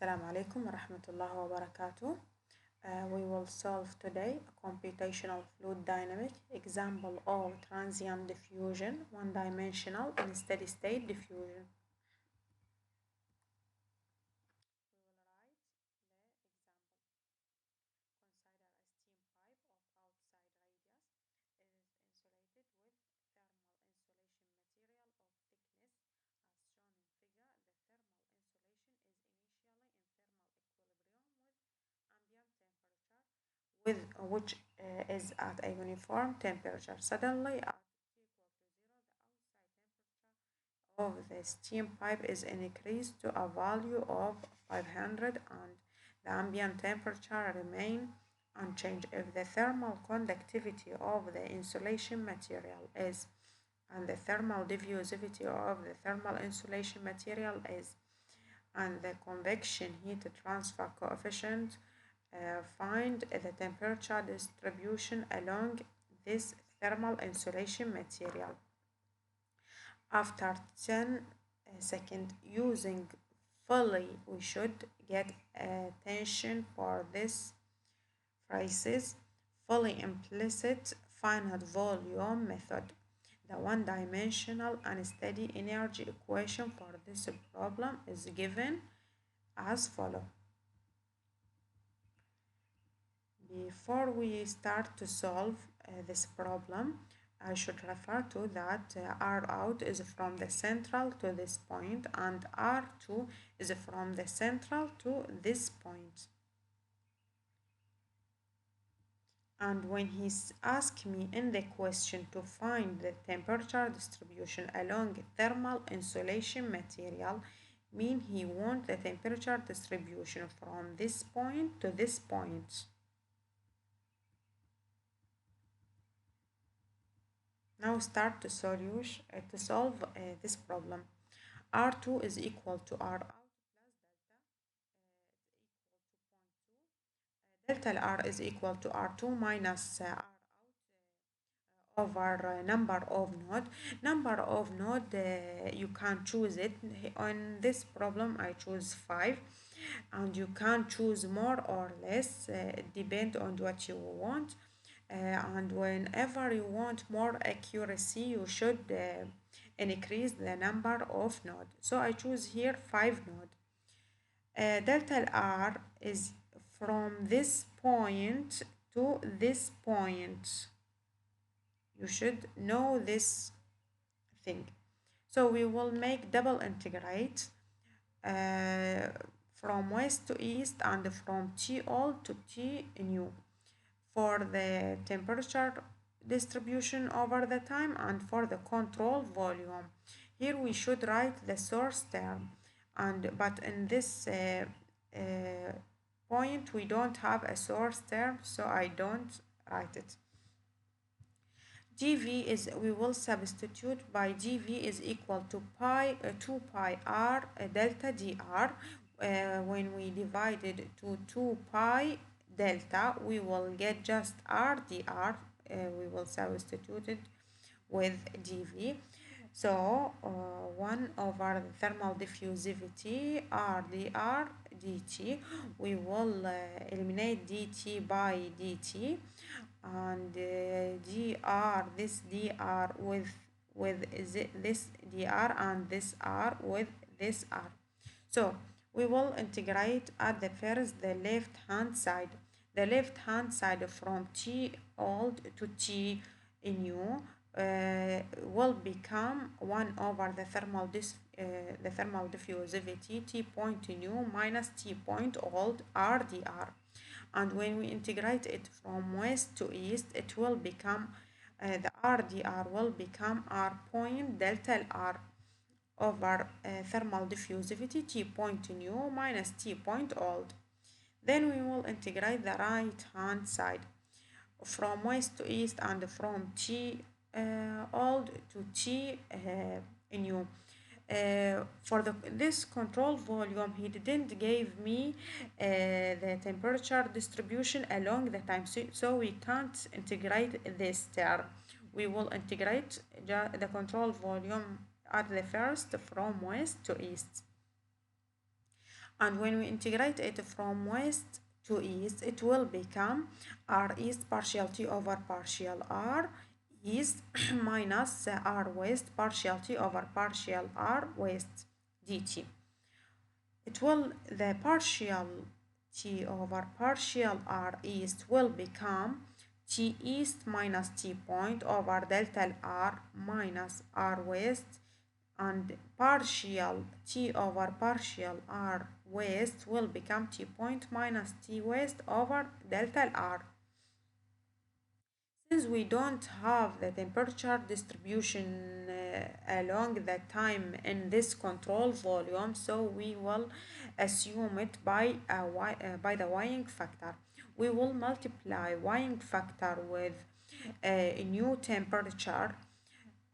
السلام عليكم ورحمة الله وبركاته. We will solve today a computational fluid dynamic example of transient diffusion, one-dimensional and steady state diffusion. With which is at a uniform temperature. Suddenly, at T equal to 0, the outside temperature of the steam pipe is increased to a value of 500 and the ambient temperature remain unchanged. If the thermal conductivity of the insulation material is and the thermal diffusivity of the thermal insulation material is and the convection heat transfer coefficient, find the temperature distribution along this thermal insulation material. After 10 seconds using fully, we should get attention for this phrases. Fully implicit finite volume method. The one-dimensional unsteady energy equation for this problem is given as follows. Before we start to solve this problem, I should refer to that R out is from the central to this point and R2 is from the central to this point. And when he's asked me in the question to find the temperature distribution along thermal insulation material, mean he wants the temperature distribution from this point to this point. Now start to solve this problem. R2 is equal to R out plus delta. Delta R is equal to R2 minus R out over number of node. Number of node, you can choose it. On this problem, I choose 5. And you can choose more or less, depend on what you want. And whenever you want more accuracy, you should increase the number of nodes. So I choose here 5 nodes. Delta R is from this point to this point. You should know this thing. So we will make double integrate from west to east and from T old to T new for the temperature distribution over the time and for the control volume. Here we should write the source term, but in this point we don't have a source term, so I don't write it. dV is, we will substitute by dV is equal to 2 pi r delta dr. When we divide it to 2 pi delta, we will get just r dr. We will substitute it with dV. So 1 over the thermal diffusivity r dr dt. We will eliminate dt by dt, and dr, this dr with this dr and this r with this r. So we will integrate at the first the left hand side. The left hand side from T old to T new will become 1 over the thermal diffusivity T point new minus T point old r dr. And when we integrate it from west to east, it will become the r dr will become r point delta r over thermal diffusivity T point new minus T point old. Then we will integrate the right hand side from west to east and from T old to T new. For this control volume, he didn't give me the temperature distribution along the time, so we can't integrate this term. We will integrate the control volume at the first from west to east. And when we integrate it from west to east, it will become r east partial t over partial r east minus r west partial t over partial r west dt. It will, the partial t over partial r east will become t east minus t point over delta r minus r west, and partial t over partial r west will become t point minus t west over delta r. Since we don't have the temperature distribution along the time in this control volume, so we will assume it by the Weying factor. We will multiply Weying factor with a new temperature,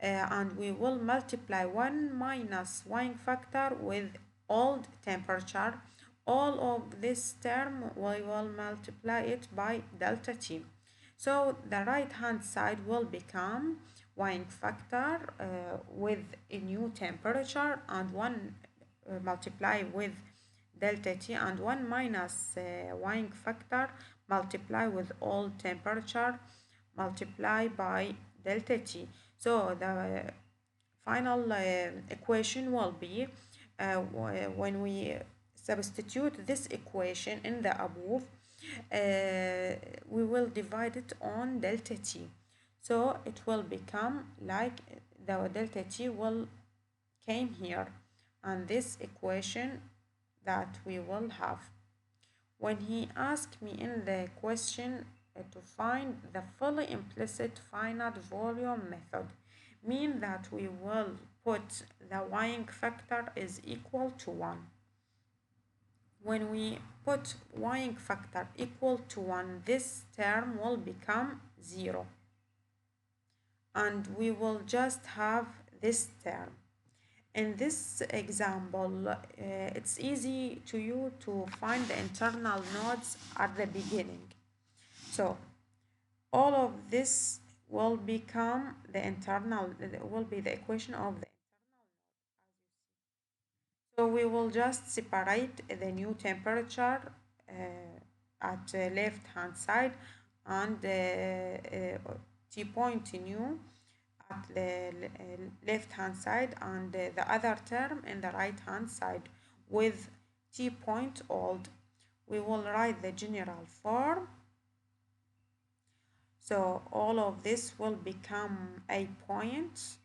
and we will multiply 1 minus Weying factor with old temperature. All of this term we will multiply it by delta T. So the right hand side will become Weying factor with a new temperature, and 1 multiply with delta T, and 1 minus Weying factor multiply with old temperature multiply by delta T. So the final equation will be when we substitute this equation in the above, we will divide it on delta T. So it will become like the delta T will came here, and this equation that we will have. When he asked me in the question to find the fully implicit finite volume method, mean that we will put the Weying factor is equal to 1. When we put Weying factor equal to 1, this term will become 0. And we will just have this term. In this example, it's easy to you to find the internal nodes at the beginning. So all of this will become the internal, will be the equation of the internal node, as you see. So we will just separate the new temperature at left hand side, and T point new at the left hand side, and the other term in the right hand side with T point old. We will write the general form. So all of this will become a point,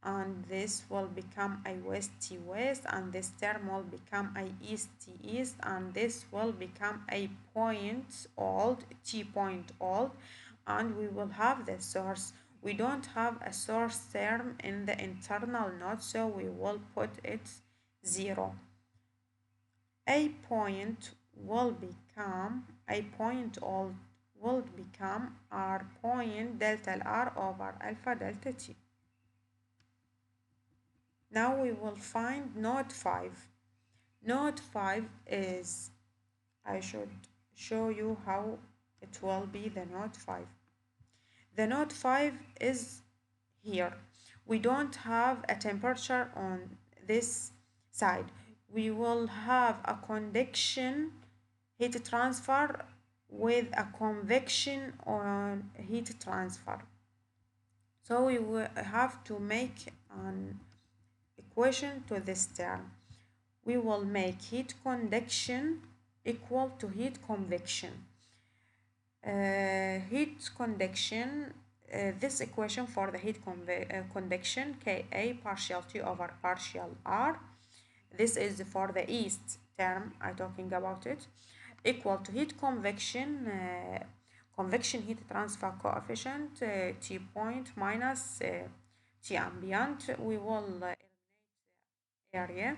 and this will become a west T west, and this term will become a east T east, and this will become a point old, T point old, and we will have the source. We don't have a source term in the internal node, so we will put it 0. A point will become a point old will become r point delta r over alpha delta t. Now we will find node 5. Node 5 is, I should show you how it will be the node 5. The node 5 is here. We don't have a temperature on this side. We will have a convection heat transfer with a convection on heat transfer. So we will have to make an equation to this term. We will make heat conduction equal to heat convection. Heat conduction, this equation for the heat conduction, Ka partial T over partial R, this is for the east term I'm talking about it, equal to heat convection, convection heat transfer coefficient, T point minus T ambient. We will eliminate area.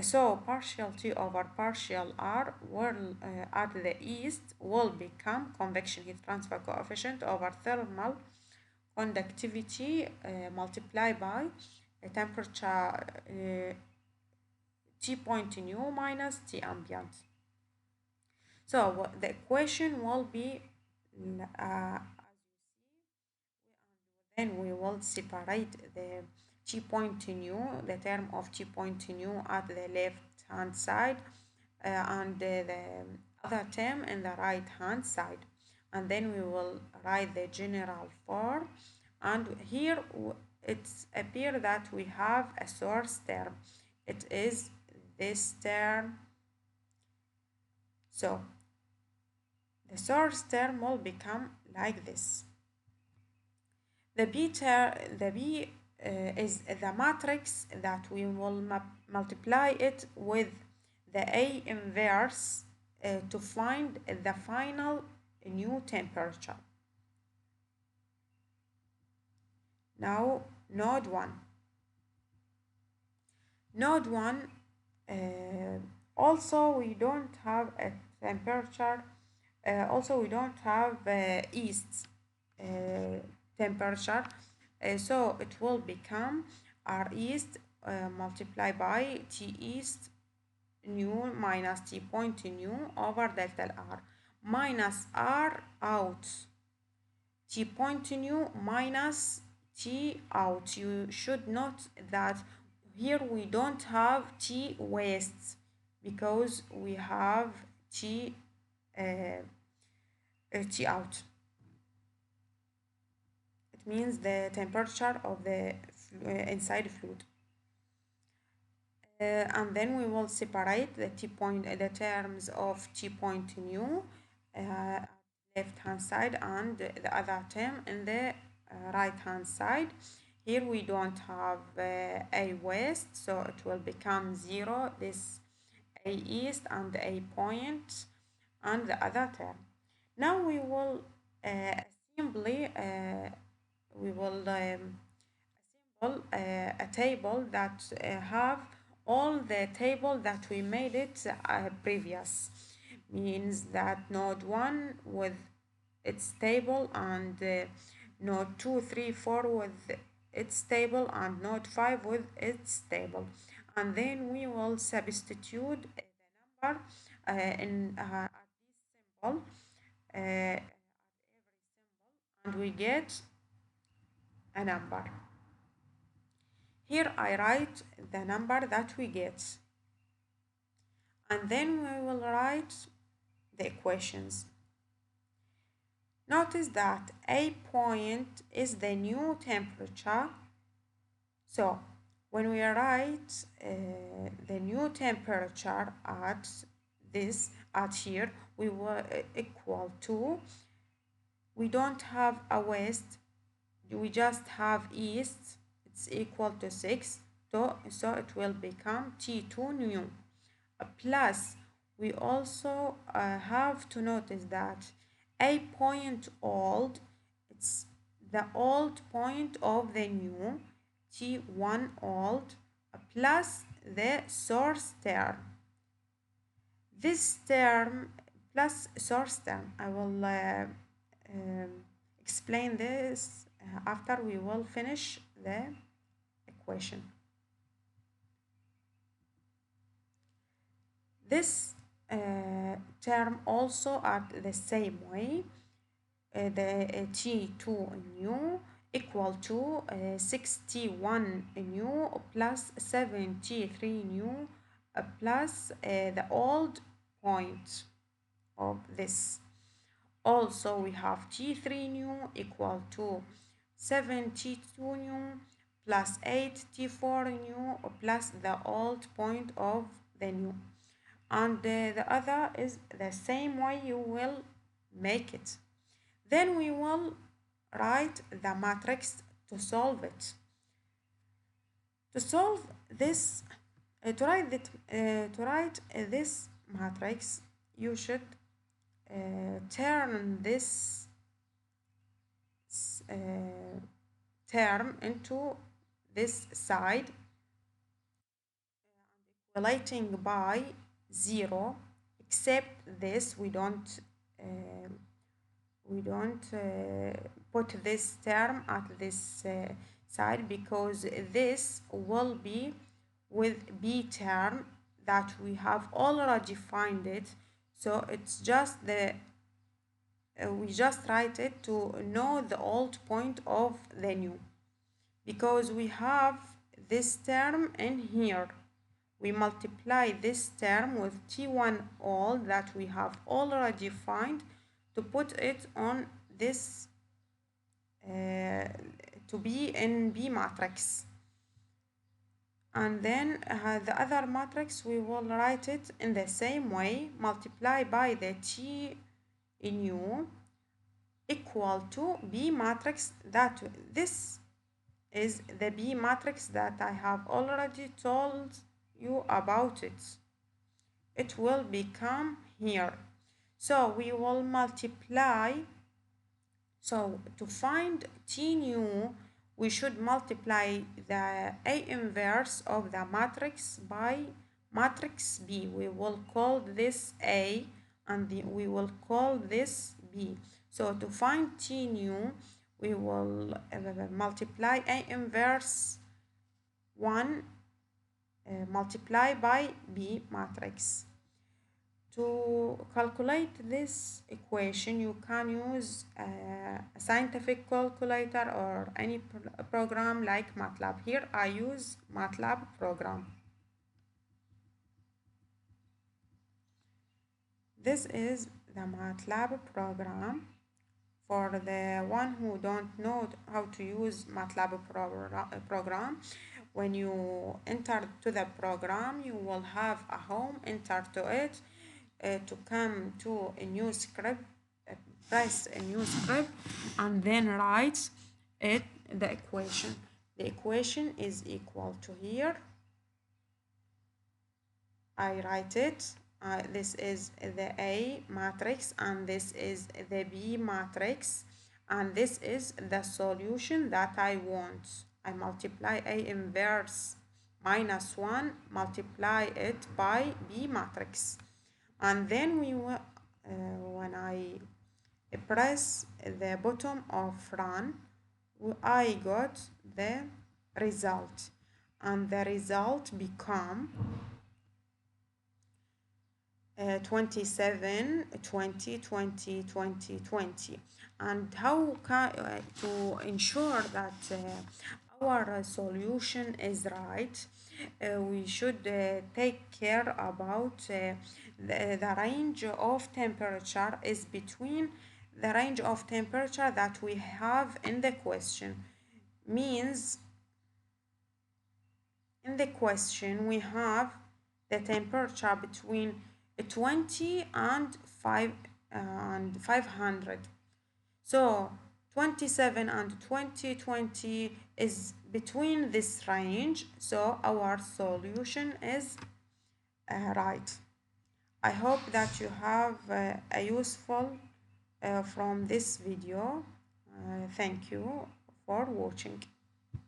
So partial T over partial R will at the east will become convection heat transfer coefficient over thermal conductivity multiplied by temperature T point new minus T ambient. So the equation will be as you see, and then we will separate the T point new, the term of T point new at the left hand side, and the other term in the right hand side, and then we will write the general form. And here it's appear that we have a source term. It is this term. So the source term will become like this. The B is the matrix that we will multiply it with the A inverse to find the final new temperature. Now node 1. Node 1 also we don't have a temperature, also we don't have east temperature, so it will become R east multiplied by T east nu minus T point nu over delta R minus R out T point nu minus T out. You should note that here we don't have T waste because we have T out. It means the temperature of the inside fluid. And then we will separate the the terms of T point nu left hand side and the other term in the right hand side. Here we don't have A west, so it will become 0, this A east and A point and the other term. Now we will simply we will assemble a table that have all the table that we made it previous. Means that node 1 with its table and node 2, 3, 4 with its table and node 5 with its table. And then we will substitute the number in at this symbol at every symbol, and we get a number. Here I write the number that we get, and then we will write the equations. Notice that A point is the new temperature. So when we write the new temperature at here, we will equal to, we don't have a west, we just have east, it's equal to 6, so it will become T2 nu. Plus we also have to notice that A point old, it's the old point of the new, T1 old, plus the source term. This term plus source term, I will explain this after we will finish the equation. This term also at the same way, the T2 nu equal to 61 nu plus 73 nu plus the old point of this. Also we have T3 nu equal to 72 nu plus 8 T4 nu plus the old point of the nu. And the other is the same way you will make it. Then we will write the matrix to solve it. To solve this, to write this matrix, you should turn this term into this side, equalating by 0, except this we don't put this term at this side because this will be with B term that we have already defined it, so it's just the we just write it to know the old point of the new, because we have this term in here, we multiply this term with T1 all that we have already defined to put it on this to be in B matrix. And then the other matrix, we will write it in the same way, multiply by the T in U equal to B matrix. That this is the B matrix that I have already told you about it. It will become here. So we will multiply. So to find T new, we should multiply the A inverse of the matrix by matrix B. We will call this A and we will call this B. So to find T new, we will multiply A inverse 1 multiply by B matrix. To calculate this equation, you can use a scientific calculator or any program like MATLAB. Here I use MATLAB program. This is the MATLAB program. For the one who don't know how to use MATLAB program, when you enter to the program, you will have a home, enter to it, to come to a new script, press a new script, and then write it the equation. The equation is equal to here. I write it. This is the A matrix and this is the B matrix, and this is the solution that I want. I multiply A inverse minus 1, multiply it by B matrix, and then we will, when I press the button of run, I got the result, and the result become 27, 20, 20, 20, 20. And how can to ensure that our solution is right, we should take care about the range of temperature is between the range of temperature that we have in the question. Means in the question we have the temperature between 20 and 500. So 27 and 2020 is between this range, so our solution is right. I hope that you have a useful from this video. Thank you for watching.